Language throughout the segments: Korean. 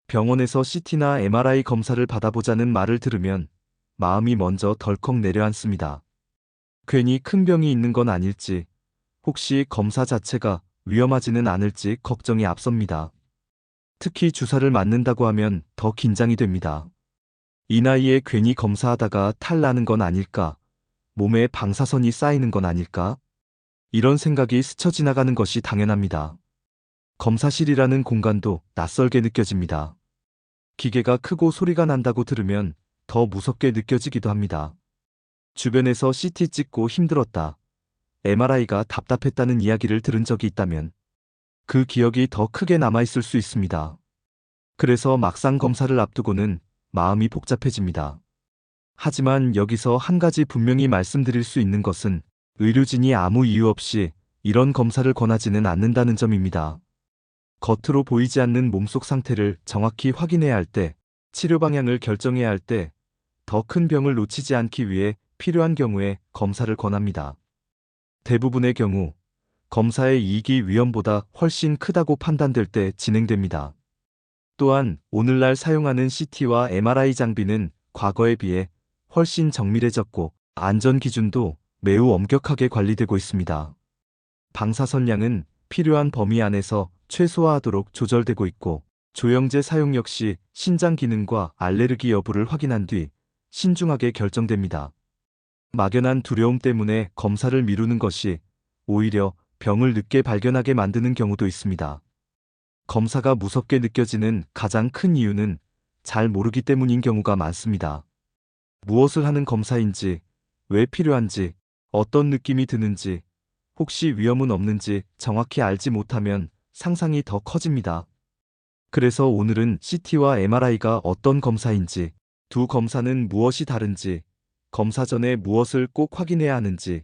병원에서 CT나 MRI 검사를 받아보자는 말을 들으면 마음이 먼저 덜컥 내려앉습니다. 괜히 큰 병이 있는 건 아닐지, 혹시 검사 자체가 위험하지는 않을지 걱정이 앞섭니다. 특히 주사를 맞는다고 하면 더 긴장이 됩니다. 이 나이에 괜히 검사하다가 탈 나는 건 아닐까? 몸에 방사선이 쌓이는 건 아닐까? 이런 생각이 스쳐 지나가는 것이 당연합니다. 검사실이라는 공간도 낯설게 느껴집니다. 기계가 크고 소리가 난다고 들으면 더 무섭게 느껴지기도 합니다. 주변에서 CT 찍고 힘들었다, MRI가 답답했다는 이야기를 들은 적이 있다면 그 기억이 더 크게 남아있을 수 있습니다. 그래서 막상 검사를 앞두고는 마음이 복잡해집니다. 하지만 여기서 한 가지 분명히 말씀드릴 수 있는 것은 의료진이 아무 이유 없이 이런 검사를 권하지는 않는다는 점입니다. 겉으로 보이지 않는 몸속 상태를 정확히 확인해야 할 때, 치료 방향을 결정해야 할 때, 더 큰 병을 놓치지 않기 위해 필요한 경우에 검사를 권합니다. 대부분의 경우 검사의 이익이 위험보다 훨씬 크다고 판단될 때 진행됩니다. 또한 오늘날 사용하는 CT와 MRI 장비는 과거에 비해 훨씬 정밀해졌고 안전 기준도 매우 엄격하게 관리되고 있습니다. 방사선량은 필요한 범위 안에서 최소화하도록 조절되고 있고, 조영제 사용 역시 신장 기능과 알레르기 여부를 확인한 뒤 신중하게 결정됩니다. 막연한 두려움 때문에 검사를 미루는 것이 오히려 병을 늦게 발견하게 만드는 경우도 있습니다. 검사가 무섭게 느껴지는 가장 큰 이유는 잘 모르기 때문인 경우가 많습니다. 무엇을 하는 검사인지, 왜 필요한지, 어떤 느낌이 드는지, 혹시 위험은 없는지 정확히 알지 못하면 상상이 더 커집니다. 그래서 오늘은 CT와 MRI가 어떤 검사인지, 두 검사는 무엇이 다른지, 검사 전에 무엇을 꼭 확인해야 하는지,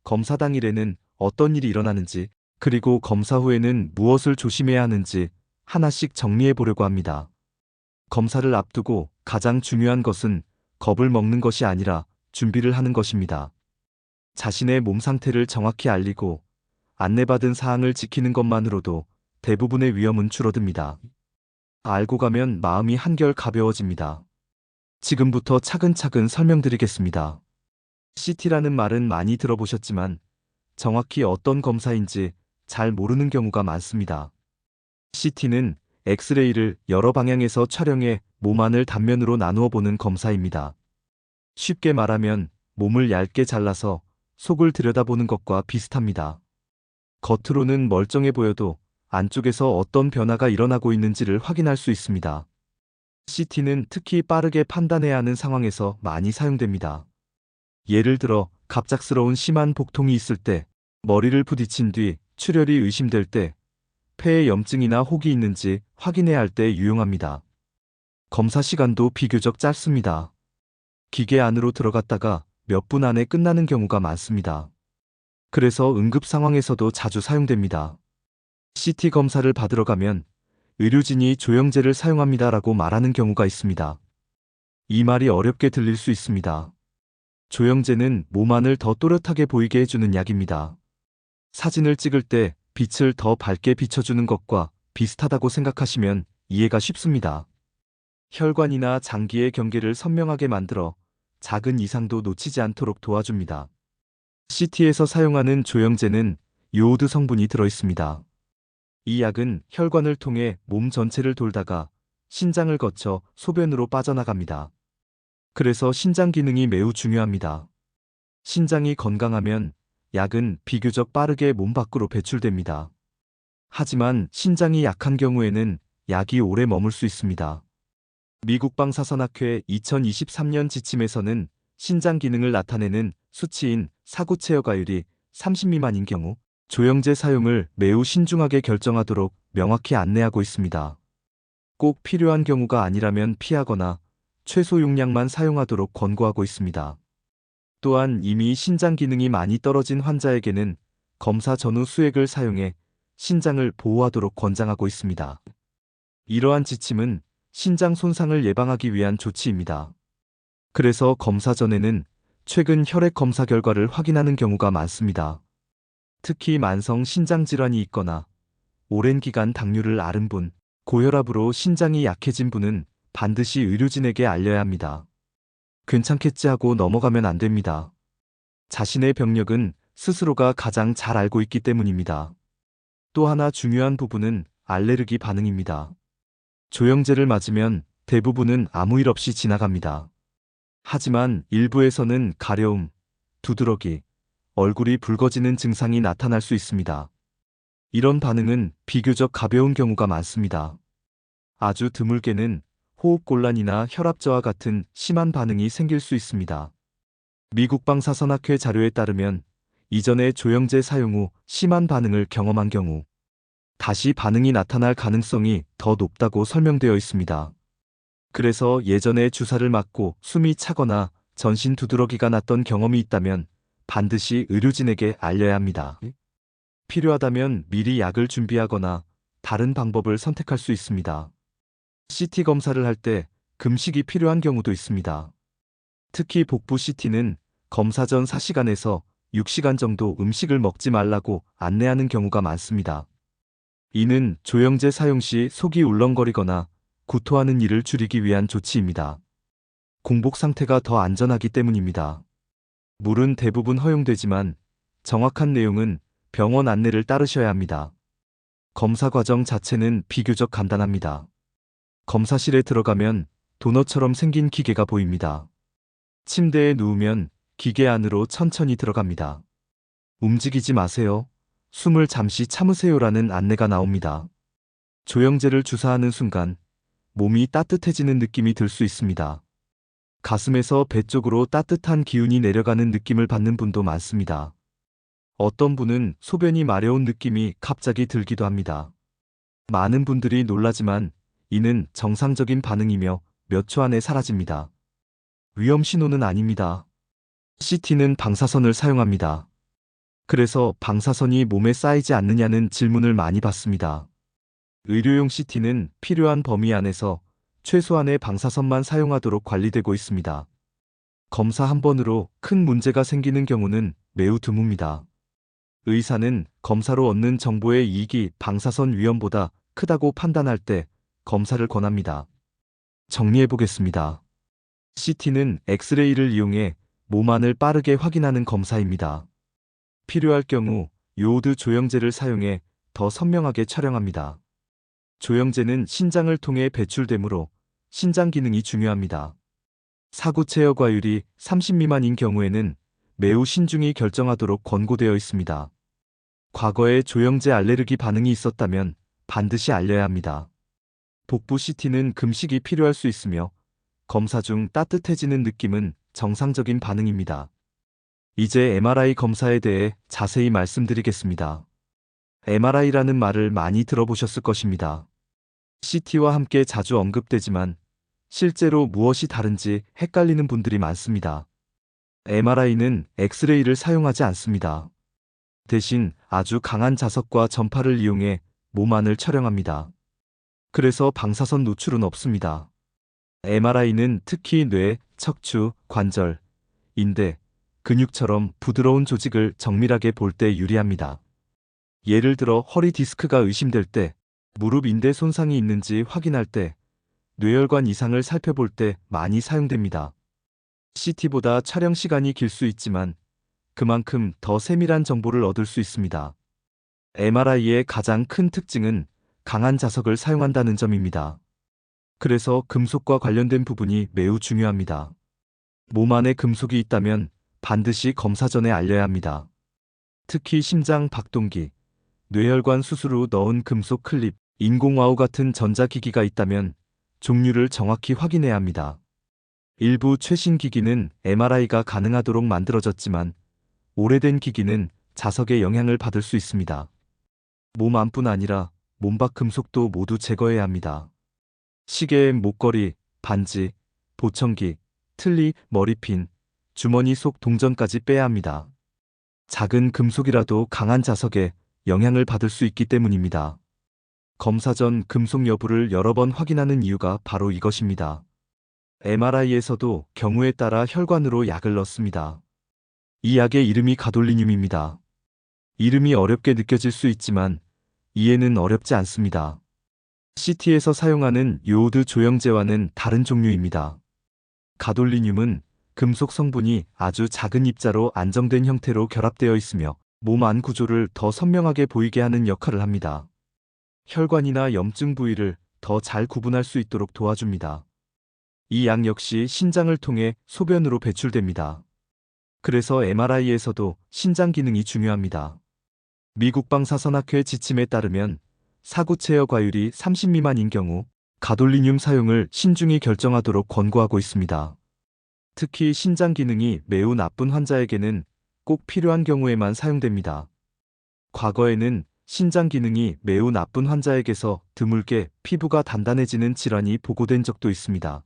검사 당일에는 어떤 일이 일어나는지, 그리고 검사 후에는 무엇을 조심해야 하는지 하나씩 정리해 보려고 합니다. 검사를 앞두고 가장 중요한 것은 겁을 먹는 것이 아니라 준비를 하는 것입니다. 자신의 몸 상태를 정확히 알리고 안내받은 사항을 지키는 것만으로도 대부분의 위험은 줄어듭니다. 알고 가면 마음이 한결 가벼워집니다. 지금부터 차근차근 설명드리겠습니다. CT라는 말은 많이 들어보셨지만 정확히 어떤 검사인지 잘 모르는 경우가 많습니다. CT는 엑스레이를 여러 방향에서 촬영해 몸 안을 단면으로 나누어 보는 검사입니다. 쉽게 말하면 몸을 얇게 잘라서 속을 들여다보는 것과 비슷합니다. 겉으로는 멀쩡해 보여도 안쪽에서 어떤 변화가 일어나고 있는지를 확인할 수 있습니다. CT는 특히 빠르게 판단해야 하는 상황에서 많이 사용됩니다. 예를 들어 갑작스러운 심한 복통이 있을 때, 머리를 부딪힌 뒤 출혈이 의심될 때, 폐에 염증이나 혹이 있는지 확인해야 할 때 유용합니다. 검사 시간도 비교적 짧습니다. 기계 안으로 들어갔다가 몇 분 안에 끝나는 경우가 많습니다. 그래서 응급 상황에서도 자주 사용됩니다. CT 검사를 받으러 가면 의료진이 조영제를 사용합니다라고 말하는 경우가 있습니다. 이 말이 어렵게 들릴 수 있습니다. 조영제는 몸 안을 더 또렷하게 보이게 해주는 약입니다. 사진을 찍을 때 빛을 더 밝게 비춰주는 것과 비슷하다고 생각하시면 이해가 쉽습니다. 혈관이나 장기의 경계를 선명하게 만들어 작은 이상도 놓치지 않도록 도와줍니다. CT에서 사용하는 조영제는 요오드 성분이 들어있습니다. 이 약은 혈관을 통해 몸 전체를 돌다가 신장을 거쳐 소변으로 빠져나갑니다. 그래서 신장 기능이 매우 중요합니다. 신장이 건강하면 약은 비교적 빠르게 몸 밖으로 배출됩니다. 하지만 신장이 약한 경우에는 약이 오래 머물 수 있습니다. 미국 방사선학회 2023년 지침에서는 신장 기능을 나타내는 수치인 사구체여가율이 30 미만인 경우 조영제 사용을 매우 신중하게 결정하도록 명확히 안내하고 있습니다. 꼭 필요한 경우가 아니라면 피하거나 최소 용량만 사용하도록 권고하고 있습니다. 또한 이미 신장 기능이 많이 떨어진 환자에게는 검사 전후 수액을 사용해 신장을 보호하도록 권장하고 있습니다. 이러한 지침은 신장 손상을 예방하기 위한 조치입니다. 그래서 검사 전에는 최근 혈액 검사 결과를 확인하는 경우가 많습니다. 특히 만성 신장 질환이 있거나 오랜 기간 당뇨를 앓은 분, 고혈압으로 신장이 약해진 분은 반드시 의료진에게 알려야 합니다. 괜찮겠지 하고 넘어가면 안 됩니다. 자신의 병력은 스스로가 가장 잘 알고 있기 때문입니다. 또 하나 중요한 부분은 알레르기 반응입니다. 조영제를 맞으면 대부분은 아무 일 없이 지나갑니다. 하지만 일부에서는 가려움, 두드러기, 얼굴이 붉어지는 증상이 나타날 수 있습니다. 이런 반응은 비교적 가벼운 경우가 많습니다. 아주 드물게는 호흡곤란이나 혈압저하 같은 심한 반응이 생길 수 있습니다. 미국 방사선학회 자료에 따르면 이전에 조영제 사용 후 심한 반응을 경험한 경우 다시 반응이 나타날 가능성이 더 높다고 설명되어 있습니다. 그래서 예전에 주사를 맞고 숨이 차거나 전신 두드러기가 났던 경험이 있다면 반드시 의료진에게 알려야 합니다. 필요하다면 미리 약을 준비하거나 다른 방법을 선택할 수 있습니다. CT 검사를 할 때 금식이 필요한 경우도 있습니다. 특히 복부 CT는 검사 전 4시간에서 6시간 정도 음식을 먹지 말라고 안내하는 경우가 많습니다. 이는 조영제 사용 시 속이 울렁거리거나 구토하는 일을 줄이기 위한 조치입니다. 공복 상태가 더 안전하기 때문입니다. 물은 대부분 허용되지만 정확한 내용은 병원 안내를 따르셔야 합니다. 검사 과정 자체는 비교적 간단합니다. 검사실에 들어가면 도넛처럼 생긴 기계가 보입니다. 침대에 누우면 기계 안으로 천천히 들어갑니다. 움직이지 마세요. 숨을 잠시 참으세요라는 안내가 나옵니다. 조영제를 주사하는 순간 몸이 따뜻해지는 느낌이 들 수 있습니다. 가슴에서 배 쪽으로 따뜻한 기운이 내려가는 느낌을 받는 분도 많습니다. 어떤 분은 소변이 마려운 느낌이 갑자기 들기도 합니다. 많은 분들이 놀라지만 이는 정상적인 반응이며 몇 초 안에 사라집니다. 위험 신호는 아닙니다. CT는 방사선을 사용합니다. 그래서 방사선이 몸에 쌓이지 않느냐는 질문을 많이 받습니다. 의료용 CT는 필요한 범위 안에서 최소한의 방사선만 사용하도록 관리되고 있습니다. 검사 한 번으로 큰 문제가 생기는 경우는 매우 드뭅니다. 의사는 검사로 얻는 정보의 이익이 방사선 위험보다 크다고 판단할 때 검사를 권합니다. 정리해보겠습니다. CT는 엑스레이를 이용해 몸 안을 빠르게 확인하는 검사입니다. 필요할 경우 요오드 조영제를 사용해 더 선명하게 촬영합니다. 조영제는 신장을 통해 배출되므로 신장 기능이 중요합니다. 사구 체여과율이 30 미만인 경우에는 매우 신중히 결정하도록 권고되어 있습니다. 과거에 조영제 알레르기 반응이 있었다면 반드시 알려야 합니다. 복부 CT는 금식이 필요할 수 있으며 검사 중 따뜻해지는 느낌은 정상적인 반응입니다. 이제 MRI 검사에 대해 자세히 말씀드리겠습니다. MRI라는 말을 많이 들어보셨을 것입니다. CT와 함께 자주 언급되지만 실제로 무엇이 다른지 헷갈리는 분들이 많습니다. MRI는 엑스레이를 사용하지 않습니다. 대신 아주 강한 자석과 전파를 이용해 몸 안을 촬영합니다. 그래서 방사선 노출은 없습니다. MRI는 특히 뇌, 척추, 관절, 인대, 근육처럼 부드러운 조직을 정밀하게 볼 때 유리합니다. 예를 들어 허리 디스크가 의심될 때, 무릎 인대 손상이 있는지 확인할 때, 뇌혈관 이상을 살펴볼 때 많이 사용됩니다. CT보다 촬영 시간이 길 수 있지만 그만큼 더 세밀한 정보를 얻을 수 있습니다. MRI의 가장 큰 특징은 강한 자석을 사용한다는 점입니다. 그래서 금속과 관련된 부분이 매우 중요합니다. 몸 안에 금속이 있다면 반드시 검사 전에 알려야 합니다. 특히 심장 박동기, 뇌혈관 수술 후 넣은 금속 클립, 인공와우 같은 전자기기가 있다면 종류를 정확히 확인해야 합니다. 일부 최신 기기는 MRI가 가능하도록 만들어졌지만 오래된 기기는 자석의 영향을 받을 수 있습니다. 몸 안뿐 아니라 몸 밖 금속도 모두 제거해야 합니다. 시계, 목걸이, 반지, 보청기, 틀니, 머리핀, 주머니 속 동전까지 빼야 합니다. 작은 금속이라도 강한 자석에 영향을 받을 수 있기 때문입니다. 검사 전 금속 여부를 여러 번 확인하는 이유가 바로 이것입니다. MRI에서도 경우에 따라 혈관으로 약을 넣습니다. 이 약의 이름이 가돌리늄입니다. 이름이 어렵게 느껴질 수 있지만 이해는 어렵지 않습니다. CT에서 사용하는 요오드 조영제와는 다른 종류입니다. 가돌리늄은 금속 성분이 아주 작은 입자로 안정된 형태로 결합되어 있으며 몸 안 구조를 더 선명하게 보이게 하는 역할을 합니다. 혈관이나 염증 부위를 더 잘 구분할 수 있도록 도와줍니다. 이 약 역시 신장을 통해 소변으로 배출됩니다. 그래서 MRI에서도 신장 기능이 중요합니다. 미국 방사선학회 지침에 따르면 사구체여 과율이 30 미만인 경우 가돌리늄 사용을 신중히 결정하도록 권고하고 있습니다. 특히 신장 기능이 매우 나쁜 환자에게는 꼭 필요한 경우에만 사용됩니다. 과거에는 신장 기능이 매우 나쁜 환자에게서 드물게 피부가 단단해지는 질환이 보고된 적도 있습니다.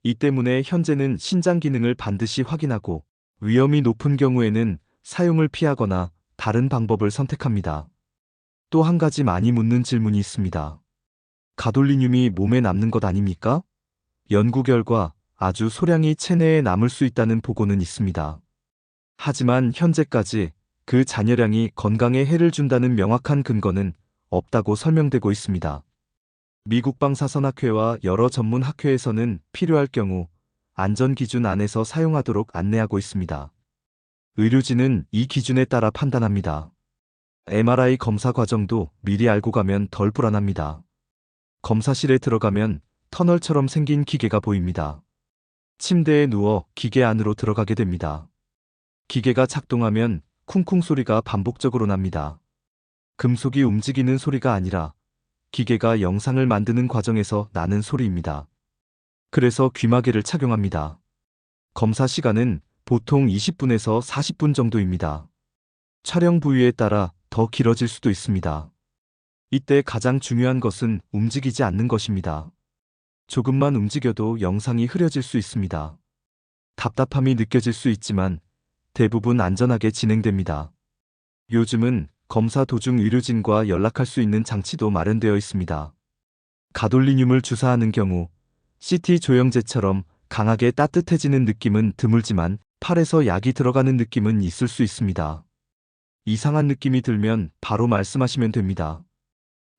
이 때문에 현재는 신장 기능을 반드시 확인하고 위험이 높은 경우에는 사용을 피하거나 다른 방법을 선택합니다. 또 한 가지 많이 묻는 질문이 있습니다. 가돌리늄이 몸에 남는 것 아닙니까? 연구 결과 아주 소량이 체내에 남을 수 있다는 보고는 있습니다. 하지만 현재까지 그 잔여량이 건강에 해를 준다는 명확한 근거는 없다고 설명되고 있습니다. 미국 방사선학회와 여러 전문 학회에서는 필요할 경우 안전 기준 안에서 사용하도록 안내하고 있습니다. 의료진은 이 기준에 따라 판단합니다. MRI 검사 과정도 미리 알고 가면 덜 불안합니다. 검사실에 들어가면 터널처럼 생긴 기계가 보입니다. 침대에 누워 기계 안으로 들어가게 됩니다. 기계가 작동하면 쿵쿵 소리가 반복적으로 납니다. 금속이 움직이는 소리가 아니라 기계가 영상을 만드는 과정에서 나는 소리입니다. 그래서 귀마개를 착용합니다. 검사 시간은 보통 20분에서 40분 정도입니다. 촬영 부위에 따라 더 길어질 수도 있습니다. 이때 가장 중요한 것은 움직이지 않는 것입니다. 조금만 움직여도 영상이 흐려질 수 있습니다. 답답함이 느껴질 수 있지만 대부분 안전하게 진행됩니다. 요즘은 검사 도중 의료진과 연락할 수 있는 장치도 마련되어 있습니다. 가돌리늄을 주사하는 경우 CT 조영제처럼 강하게 따뜻해지는 느낌은 드물지만 팔에서 약이 들어가는 느낌은 있을 수 있습니다. 이상한 느낌이 들면 바로 말씀하시면 됩니다.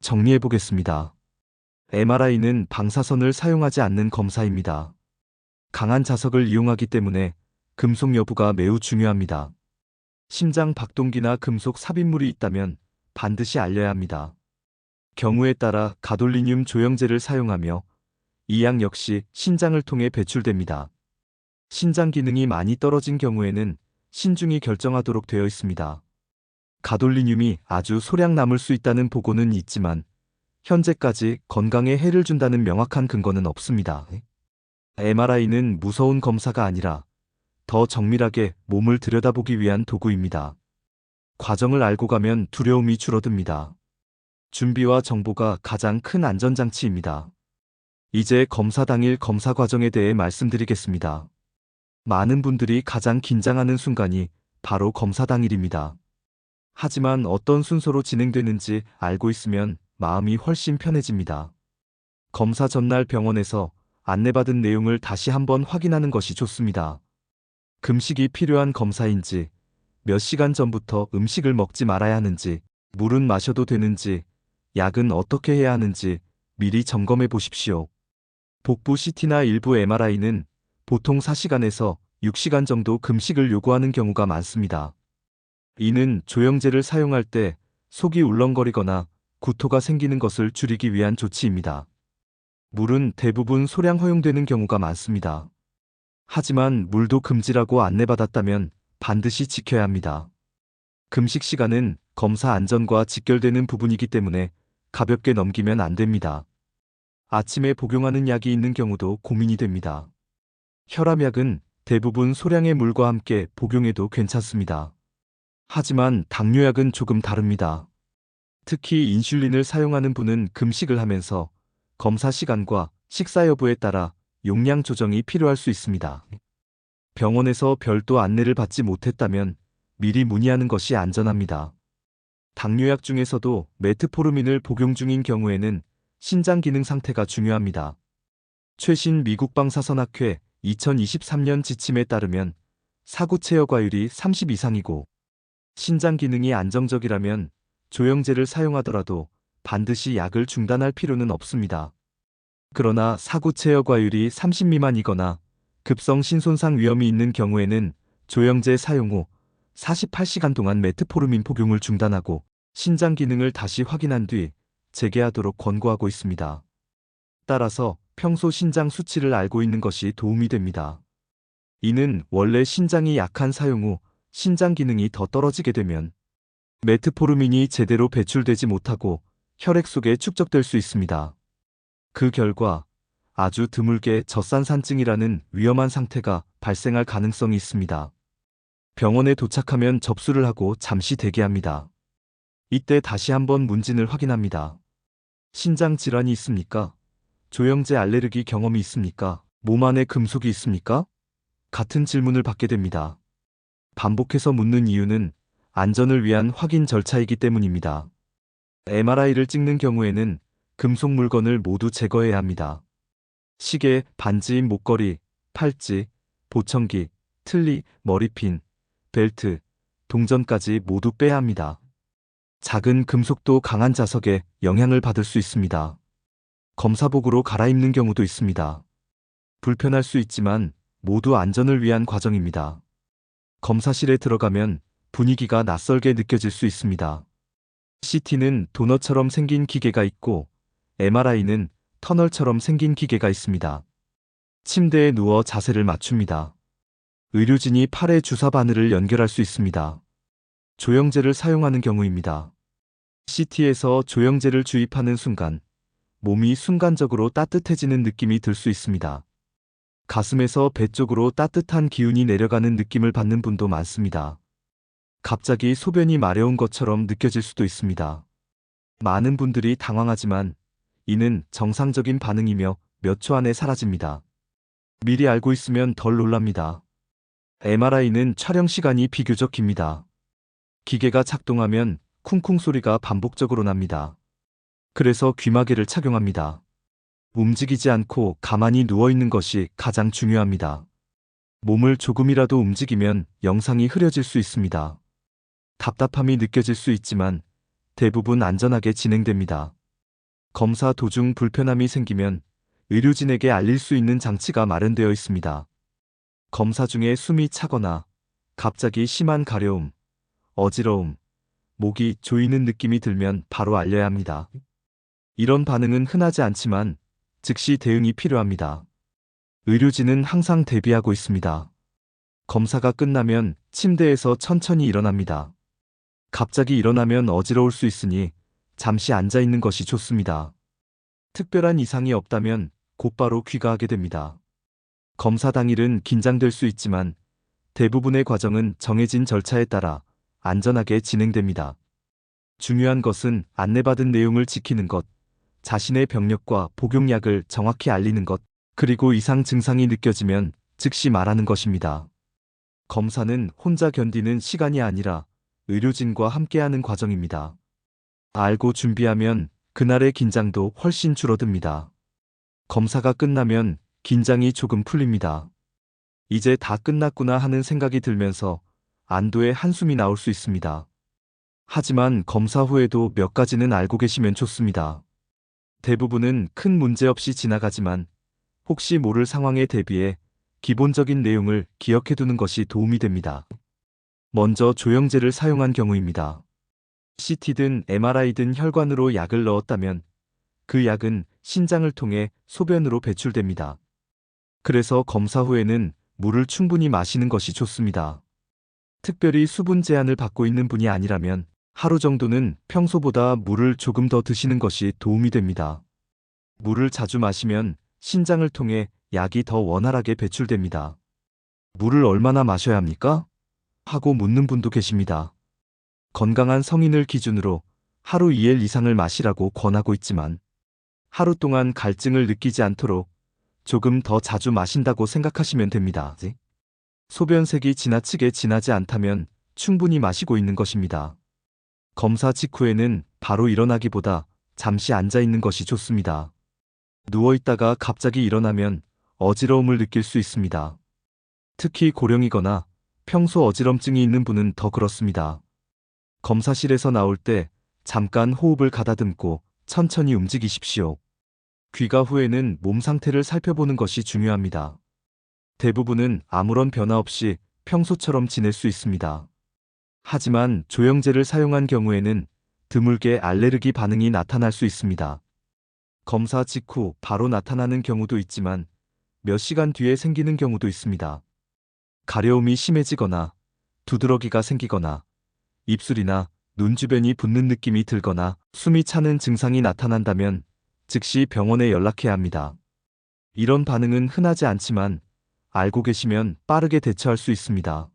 정리해 보겠습니다. MRI는 방사선을 사용하지 않는 검사입니다. 강한 자석을 이용하기 때문에 금속 여부가 매우 중요합니다. 심장 박동기나 금속 삽입물이 있다면 반드시 알려야 합니다. 경우에 따라 가돌리늄 조영제를 사용하며 이 약 역시 신장을 통해 배출됩니다. 신장 기능이 많이 떨어진 경우에는 신중히 결정하도록 되어 있습니다. 가돌리늄이 아주 소량 남을 수 있다는 보고는 있지만 현재까지 건강에 해를 준다는 명확한 근거는 없습니다. MRI는 무서운 검사가 아니라 더 정밀하게 몸을 들여다보기 위한 도구입니다. 과정을 알고 가면 두려움이 줄어듭니다. 준비와 정보가 가장 큰 안전장치입니다. 이제 검사 당일 검사 과정에 대해 말씀드리겠습니다. 많은 분들이 가장 긴장하는 순간이 바로 검사 당일입니다. 하지만 어떤 순서로 진행되는지 알고 있으면 마음이 훨씬 편해집니다. 검사 전날 병원에서 안내받은 내용을 다시 한번 확인하는 것이 좋습니다. 금식이 필요한 검사인지, 몇 시간 전부터 음식을 먹지 말아야 하는지, 물은 마셔도 되는지, 약은 어떻게 해야 하는지 미리 점검해 보십시오. 복부 CT나 일부 MRI는 보통 4시간에서 6시간 정도 금식을 요구하는 경우가 많습니다. 이는 조영제를 사용할 때 속이 울렁거리거나 구토가 생기는 것을 줄이기 위한 조치입니다. 물은 대부분 소량 허용되는 경우가 많습니다. 하지만 물도 금지라고 안내받았다면 반드시 지켜야 합니다. 금식 시간은 검사 안전과 직결되는 부분이기 때문에 가볍게 넘기면 안 됩니다. 아침에 복용하는 약이 있는 경우도 고민이 됩니다. 혈압약은 대부분 소량의 물과 함께 복용해도 괜찮습니다. 하지만 당뇨약은 조금 다릅니다. 특히 인슐린을 사용하는 분은 금식을 하면서 검사 시간과 식사 여부에 따라 용량 조정이 필요할 수 있습니다. 병원에서 별도 안내를 받지 못했다면 미리 문의하는 것이 안전합니다. 당뇨약 중에서도 메트포르민을 복용 중인 경우에는 신장 기능 상태가 중요합니다. 최신 미국 방사선학회 2023년 지침에 따르면 사구체여 과율이 30 이상이고 신장 기능이 안정적이라면 조영제를 사용하더라도 반드시 약을 중단할 필요는 없습니다. 그러나 사구체여과율이 30 미만이거나 급성 신손상 위험이 있는 경우에는 조영제 사용 후 48시간 동안 메트포르민 복용을 중단하고 신장 기능을 다시 확인한 뒤 재개하도록 권고하고 있습니다. 따라서 평소 신장 수치를 알고 있는 것이 도움이 됩니다. 이는 원래 신장이 약한 사용 후 신장 기능이 더 떨어지게 되면 메트포르민이 제대로 배출되지 못하고 혈액 속에 축적될 수 있습니다. 그 결과 아주 드물게 젖산산증이라는 위험한 상태가 발생할 가능성이 있습니다. 병원에 도착하면 접수를 하고 잠시 대기합니다. 이때 다시 한번 문진을 확인합니다. 신장 질환이 있습니까? 조영제 알레르기 경험이 있습니까? 몸 안에 금속이 있습니까? 같은 질문을 받게 됩니다. 반복해서 묻는 이유는 안전을 위한 확인 절차이기 때문입니다. MRI를 찍는 경우에는 금속 물건을 모두 제거해야 합니다. 시계, 반지, 목걸이, 팔찌, 보청기, 틀니, 머리핀, 벨트, 동전까지 모두 빼야 합니다. 작은 금속도 강한 자석에 영향을 받을 수 있습니다. 검사복으로 갈아입는 경우도 있습니다. 불편할 수 있지만 모두 안전을 위한 과정입니다. 검사실에 들어가면 분위기가 낯설게 느껴질 수 있습니다. CT는 도넛처럼 생긴 기계가 있고 MRI는 터널처럼 생긴 기계가 있습니다. 침대에 누워 자세를 맞춥니다. 의료진이 팔에 주사 바늘을 연결할 수 있습니다. 조영제를 사용하는 경우입니다. CT에서 조영제를 주입하는 순간 몸이 순간적으로 따뜻해지는 느낌이 들 수 있습니다. 가슴에서 배 쪽으로 따뜻한 기운이 내려가는 느낌을 받는 분도 많습니다. 갑자기 소변이 마려운 것처럼 느껴질 수도 있습니다. 많은 분들이 당황하지만 이는 정상적인 반응이며 몇 초 안에 사라집니다. 미리 알고 있으면 덜 놀랍니다. MRI는 촬영 시간이 비교적 깁니다. 기계가 작동하면 쿵쿵 소리가 반복적으로 납니다. 그래서 귀마개를 착용합니다. 움직이지 않고 가만히 누워있는 것이 가장 중요합니다. 몸을 조금이라도 움직이면 영상이 흐려질 수 있습니다. 답답함이 느껴질 수 있지만 대부분 안전하게 진행됩니다. 검사 도중 불편함이 생기면 의료진에게 알릴 수 있는 장치가 마련되어 있습니다. 검사 중에 숨이 차거나 갑자기 심한 가려움, 어지러움, 목이 조이는 느낌이 들면 바로 알려야 합니다. 이런 반응은 흔하지 않지만 즉시 대응이 필요합니다. 의료진은 항상 대비하고 있습니다. 검사가 끝나면 침대에서 천천히 일어납니다. 갑자기 일어나면 어지러울 수 있으니 잠시 앉아 있는 것이 좋습니다. 특별한 이상이 없다면 곧바로 귀가하게 됩니다. 검사 당일은 긴장될 수 있지만 대부분의 과정은 정해진 절차에 따라 안전하게 진행됩니다. 중요한 것은 안내받은 내용을 지키는 것, 자신의 병력과 복용약을 정확히 알리는 것, 그리고 이상 증상이 느껴지면 즉시 말하는 것입니다. 검사는 혼자 견디는 시간이 아니라 의료진과 함께하는 과정입니다. 알고 준비하면 그날의 긴장도 훨씬 줄어듭니다. 검사가 끝나면 긴장이 조금 풀립니다. 이제 다 끝났구나 하는 생각이 들면서 안도의 한숨이 나올 수 있습니다. 하지만 검사 후에도 몇 가지는 알고 계시면 좋습니다. 대부분은 큰 문제 없이 지나가지만 혹시 모를 상황에 대비해 기본적인 내용을 기억해 두는 것이 도움이 됩니다. 먼저 조영제를 사용한 경우입니다. CT든 MRI든 혈관으로 약을 넣었다면 그 약은 신장을 통해 소변으로 배출됩니다. 그래서 검사 후에는 물을 충분히 마시는 것이 좋습니다. 특별히 수분 제한을 받고 있는 분이 아니라면 하루 정도는 평소보다 물을 조금 더 드시는 것이 도움이 됩니다. 물을 자주 마시면 신장을 통해 약이 더 원활하게 배출됩니다. 물을 얼마나 마셔야 합니까? 하고 묻는 분도 계십니다. 건강한 성인을 기준으로 하루 2엘 이상을 마시라고 권하고 있지만 하루 동안 갈증을 느끼지 않도록 조금 더 자주 마신다고 생각하시면 됩니다. 소변색이 지나치게 진하지 않다면 충분히 마시고 있는 것입니다. 검사 직후에는 바로 일어나기보다 잠시 앉아 있는 것이 좋습니다. 누워 있다가 갑자기 일어나면 어지러움을 느낄 수 있습니다. 특히 고령이거나 평소 어지럼증이 있는 분은 더 그렇습니다. 검사실에서 나올 때 잠깐 호흡을 가다듬고 천천히 움직이십시오. 귀가 후에는 몸 상태를 살펴보는 것이 중요합니다. 대부분은 아무런 변화 없이 평소처럼 지낼 수 있습니다. 하지만 조영제를 사용한 경우에는 드물게 알레르기 반응이 나타날 수 있습니다. 검사 직후 바로 나타나는 경우도 있지만 몇 시간 뒤에 생기는 경우도 있습니다. 가려움이 심해지거나 두드러기가 생기거나 입술이나 눈 주변이 붓는 느낌이 들거나 숨이 차는 증상이 나타난다면 즉시 병원에 연락해야 합니다. 이런 반응은 흔하지 않지만 알고 계시면 빠르게 대처할 수 있습니다.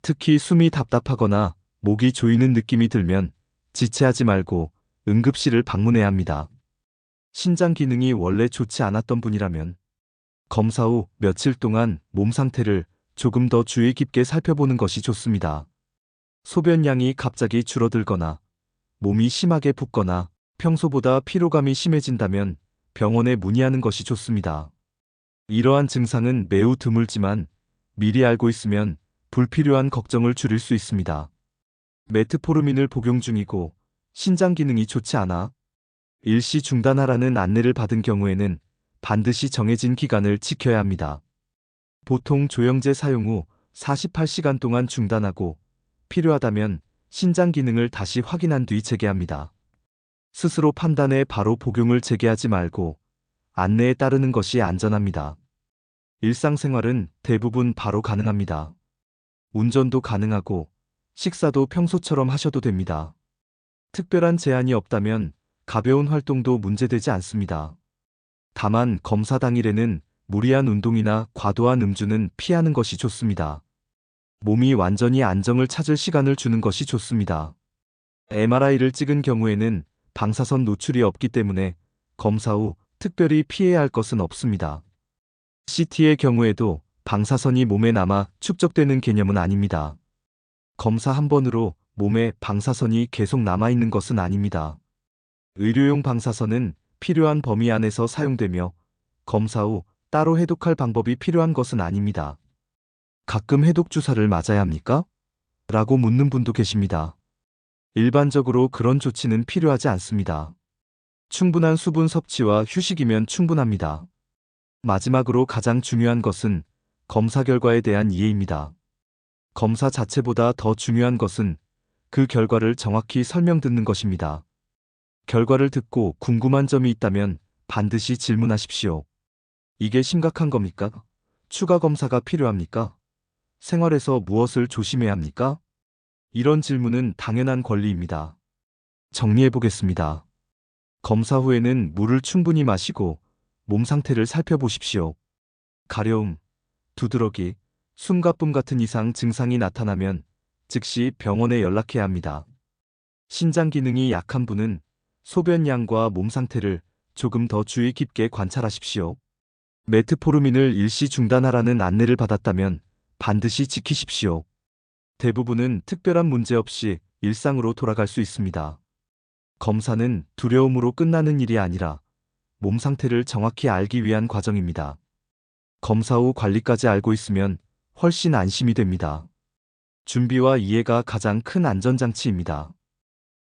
특히 숨이 답답하거나 목이 조이는 느낌이 들면 지체하지 말고 응급실을 방문해야 합니다. 신장 기능이 원래 좋지 않았던 분이라면 검사 후 며칠 동안 몸 상태를 조금 더 주의 깊게 살펴보는 것이 좋습니다. 소변량이 갑자기 줄어들거나 몸이 심하게 붓거나 평소보다 피로감이 심해진다면 병원에 문의하는 것이 좋습니다. 이러한 증상은 매우 드물지만 미리 알고 있으면 불필요한 걱정을 줄일 수 있습니다. 메트포르민을 복용 중이고 신장 기능이 좋지 않아 일시 중단하라는 안내를 받은 경우에는 반드시 정해진 기간을 지켜야 합니다. 보통 조영제 사용 후 48시간 동안 중단하고 필요하다면 신장 기능을 다시 확인한 뒤 재개합니다. 스스로 판단해 바로 복용을 재개하지 말고 안내에 따르는 것이 안전합니다. 일상생활은 대부분 바로 가능합니다. 운전도 가능하고 식사도 평소처럼 하셔도 됩니다. 특별한 제한이 없다면 가벼운 활동도 문제되지 않습니다. 다만 검사 당일에는 무리한 운동이나 과도한 음주는 피하는 것이 좋습니다. 몸이 완전히 안정을 찾을 시간을 주는 것이 좋습니다. MRI를 찍은 경우에는 방사선 노출이 없기 때문에 검사 후 특별히 피해야 할 것은 없습니다. CT의 경우에도 방사선이 몸에 남아 축적되는 개념은 아닙니다. 검사 한 번으로 몸에 방사선이 계속 남아있는 것은 아닙니다. 의료용 방사선은 필요한 범위 안에서 사용되며 검사 후 따로 해독할 방법이 필요한 것은 아닙니다. 가끔 해독 주사를 맞아야 합니까? 라고 묻는 분도 계십니다. 일반적으로 그런 조치는 필요하지 않습니다. 충분한 수분 섭취와 휴식이면 충분합니다. 마지막으로 가장 중요한 것은 검사 결과에 대한 이해입니다. 검사 자체보다 더 중요한 것은 그 결과를 정확히 설명 듣는 것입니다. 결과를 듣고 궁금한 점이 있다면 반드시 질문하십시오. 이게 심각한 겁니까? 추가 검사가 필요합니까? 생활에서 무엇을 조심해야 합니까? 이런 질문은 당연한 권리입니다. 정리해 보겠습니다. 검사 후에는 물을 충분히 마시고 몸 상태를 살펴보십시오. 가려움, 두드러기, 숨가쁨 같은 이상 증상이 나타나면 즉시 병원에 연락해야 합니다. 신장 기능이 약한 분은 소변량과 몸 상태를 조금 더 주의 깊게 관찰하십시오. 메트포르민을 일시 중단하라는 안내를 받았다면 반드시 지키십시오. 대부분은 특별한 문제 없이 일상으로 돌아갈 수 있습니다. 검사는 두려움으로 끝나는 일이 아니라 몸 상태를 정확히 알기 위한 과정입니다. 검사 후 관리까지 알고 있으면 훨씬 안심이 됩니다. 준비와 이해가 가장 큰 안전장치입니다.